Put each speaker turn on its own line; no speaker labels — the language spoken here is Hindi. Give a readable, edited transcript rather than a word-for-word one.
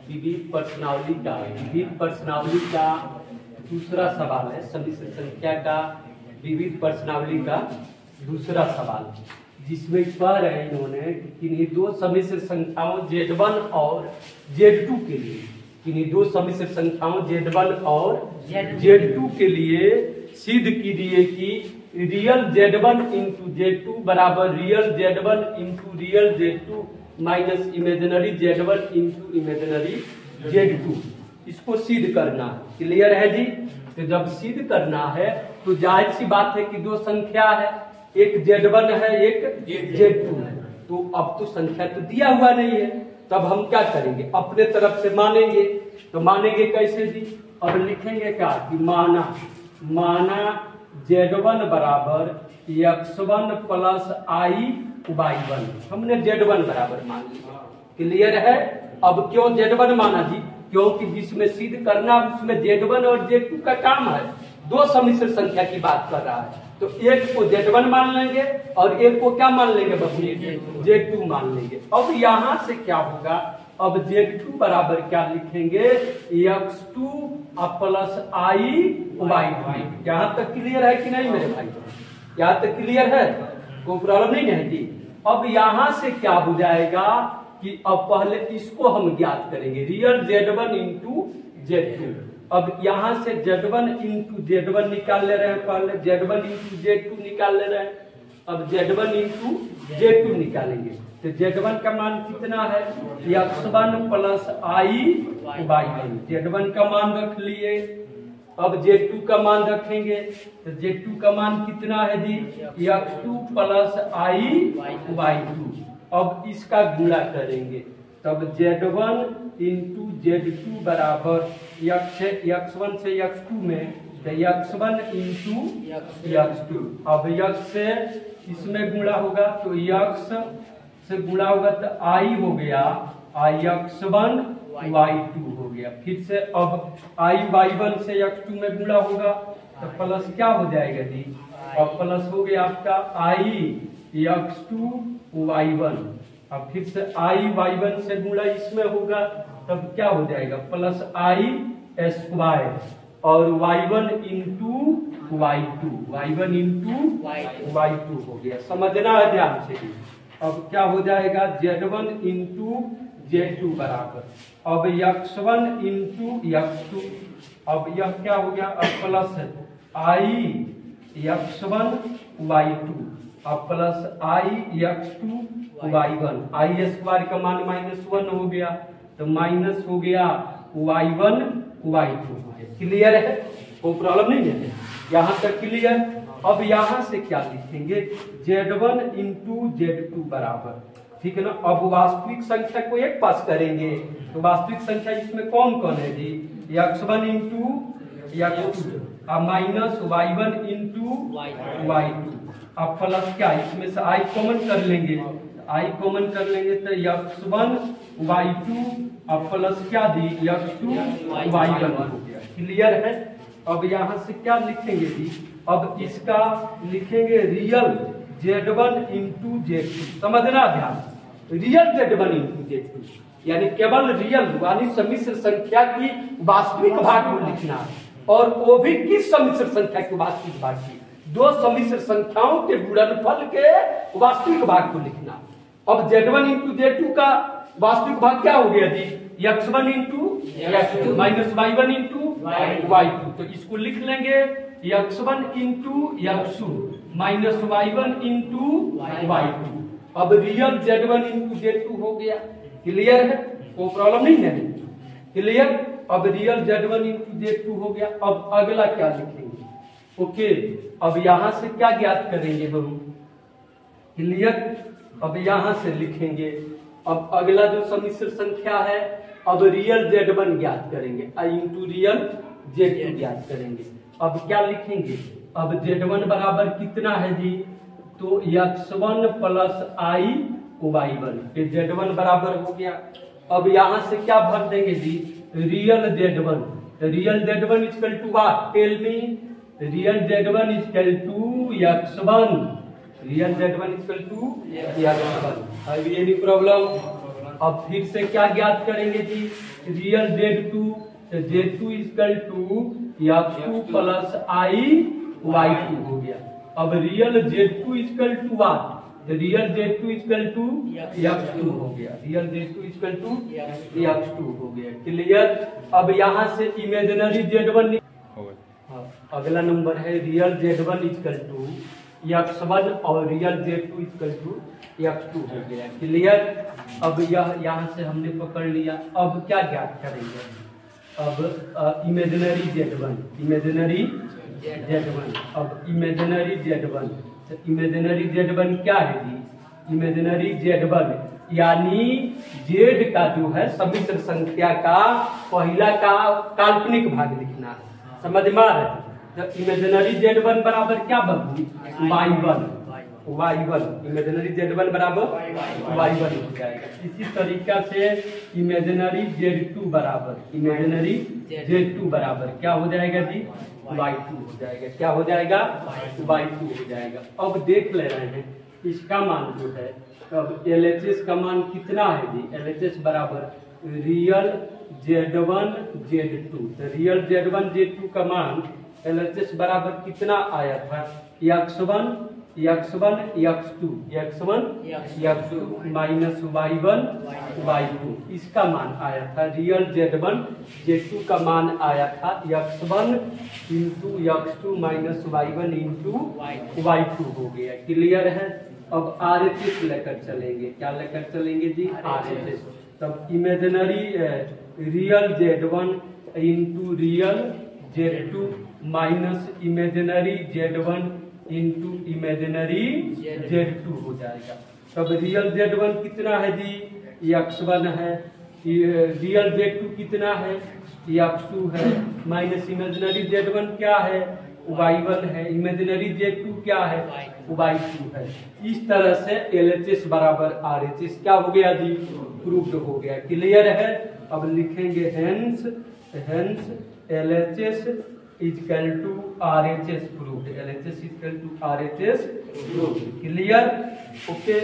विविध प्रश्नावली का दूसरा सवाल है। सम्मिश्र संख्या का विविध प्रश्नावली का दूसरा सवाल, जिसमें कह रहे हैं इन्होंने कि किन्हीं दो सम्मिश्र संख्याओं Z1 और Z2 के लिए, किन्हीं दो सम्मिश्र संख्याओं Z1 और Z2 के लिए सिद्ध कीजिए कि रियल Z1 इंटू Z2 बराबर real Z1 into real Z2 minus imaginary Z1 into imaginary Z2। इसको सिद्ध करना है। क्लियर है जी? तो जब सिद्ध करना है तो जाहिर सी बात है कि दो संख्या है, एक Z1 है एक Z2 है। तो अब तो संख्या तो दिया हुआ नहीं है, तब हम क्या करेंगे? अपने तरफ से मानेंगे। तो मानेंगे कैसे जी? अब लिखेंगे क्या कि माना Z1 बराबर x1 प्लस i/y1। हमने Z1 बराबर मान लिया। क्लियर है? अब क्यों Z1 माना जी? क्योंकि जिसमें सिद्ध करना उसमें Z1 और Z2 का काम है। दो सम्मिश्र संख्या की बात कर रहा है, तो एक को Z1 मान लेंगे और एक को क्या मान लेंगे बच्चे? Z2 मान लेंगे। अब यहां से क्या होगा? अब Z2 बराबर क्या लिखेंगे? x2 plus i/y2। यहाँ तक क्लियर है कि नहीं मेरे भाई? यहाँ तक क्लियर है? कोई प्रॉब्लम नहीं है जी? अब यहां से क्या हो जाएगा कि अब पहले इसको हम ज्ञात करेंगे, रियल Z1 इंटू Z2। अब यहां से Z1 इंटू Z1 निकाल ले रहे हैं, पहले Z1 इंटू Z2 निकाल ले रहे हैं। अब Z1 इंटू Z2 निकालेंगे तो Z1 का मान कितना है? x1 plus i/y1। Z1 का मान रख लिए। अब Z2 का मान रखेंगे तो Z2 का मान कितना है जी? x2 plus i/y2। अब इसका गुणा करेंगे, तब Z1 इंटू Z2 बराबर x1 से x2 में तो x1 इंटू x2। अब x से इसमें गुणा होगा तो x से गुणा होगा तो i हो गया x1 y2 हो गया। फिर से अब i/y1 से x2 में गुणा होगा तो प्लस क्या हो जाएगा जी? अब प्लस हो गया आपका i x2 y1। अब फिर से i/y1 से गुणा इसमें होगा तब क्या हो जाएगा? प्लस i स्क्वायर और y1 into y1 into y2 हो गया। समझना है ध्यान से। अब क्या हो जाएगा? Z1 इंटू Z2 बराबर अब x1 इंटू x2। अब यह क्या हो गया? अब प्लस i x1 y2 अब plus i x2 y1। i square का मान -1 हो गया तो माइनस हो गया y1 y2 हो गया। क्लियर है? कोई प्रॉब्लम नहीं है? यहाँ तक क्लियर? अब यहाँ से क्या लिखेंगे? Z1 इंटू Z2 बराबर, ठीक है ना। अब वास्तविक संख्या को एक पास करेंगे तो वास्तविक संख्या इसमें कौन कौन है जी? x1 into x2 minus y1 into y2। अब प्लस क्या? इसमें से i कॉमन कर लेंगे, i कॉमन कर लेंगे तो x1 y2 अब प्लस क्या दी? x2 y1 हो गया। क्लियर है? अब यहाँ से क्या लिखेंगे जी? अब इसका लिखेंगे रियल Z1 इंटू Z2। समझना ध्यान, रियल Z1 इंटू Z2 यानी केवल रियल यानी सम्मिश्र संख्या की वास्तविक भाग को लिखना है, और वो भी किस सम्मिश्र संख्या की वास्तविक भाग की? दो सम्मिश्र संख्याओं के गुणनफल के वास्तविक भाग को लिखना। अब Z1 इंटू Z2 का वास्तविक भाग क्या हो गया जी? x1 into x2 minus y1 into y2। तो इसको लिख लेंगे x1 into x2 minus y1 into y2। अब रियल Z1 इंटू Z2 हो गया। क्लियर है? कोई प्रॉब्लम नहीं है? क्लियर? अब रियल Z1 इंटू Z2 हो गया। अब अगला क्या लिखेंगे? ओके, अब यहां से क्या ज्ञात करेंगे हम? क्लियर? अब यहां से लिखेंगे, अब अगला जो सम्मिश्र संख्या है अब रियल Z1 ज्ञात करेंगे, i इंटू रियल Z2 ज्ञात करेंगे। अब क्या लिखेंगे? अब Z1 बराबर कितना है जी? तो x1 प्लस i/y1। फिर Z1 बराबर हो गया। अब यहां से क्या भर देंगे जी? Real Z1। Real Z1 equal to what? Tell me. Real Z1 equal to x1 real Z1 equal to x1। अब एनी प्रॉब्लम? अब फिर से क्या ज्ञात करेंगे जी? Real Z2, Z2 equal to x2 plus I y2 हो गया। अब real Z2 equal to what? Real Z2 equal to x2 हो गया। Real Z2 equal to x2 हो गया। क्लियर? अब यहाँ से इमेजिनरी Z1 अगला नंबर है real Z1 equal to x1 और real Z2 equal to x2 हो गया। क्लियर? अब यहाँ से हमने पकड़ लिया। अब क्या ज्ञात करेंगे? अब इमेजिनरी Z1, इमेजिनरी Z1। अब इमेजिनरी Z1, तो इमेजिनरी Z1 क्या है जी? इमेजिनरी Z1 यानी Z का जो है समिश्र संख्या का पहला का काल्पनिक भाग लिखना है। समझ में आ रहा है? तो इमेजिनरी Z1 बराबर क्या बनती? y1। इमेजिनरी Z1 बराबर y1 हो जाएगा। इसी तरीका से इमेजिनरी Z2 बराबर, इमेजिनरी Z2 बराबर क्या हो जाएगा जी? y2 हो जाएगा। क्या हो जाएगा? y2 हो जाएगा। अब देख ले रहे हैं इसका मान जो है, अब LHS का मान कितना है जी? LHS बराबर रियल Z1 Z2। तो रियल Z1 Z2 का मान LHS बराबर कितना आया था? x1 x2 minus y1 y2 इसका मान आया था। रियल Z1 Z2 का मान आया था x1 into x2 minus y1 into y2 हो गया। क्लियर है? अब RHS लेकर चलेंगे। क्या लेकर चलेंगे जी? RHS। तब imaginary real Z1 into real Z2 minus imaginary Z1 into imaginary Z2 हो जाएगा। तब रियल Z1 कितना है जी? x1 है। रियल Z2 कितना है? x2 है। माइनस इमेजिनरी Z1 क्या है? y1 है। इमेजिनरी Z2 क्या है? y2 है। इस तरह से LHS बराबर RHS क्या हो गया जी? प्रूव्ड हो गया। क्लियर है? अब लिखेंगे hence LHS equal to RHS proved. LHS equal to RHS proved. Clear? Okay.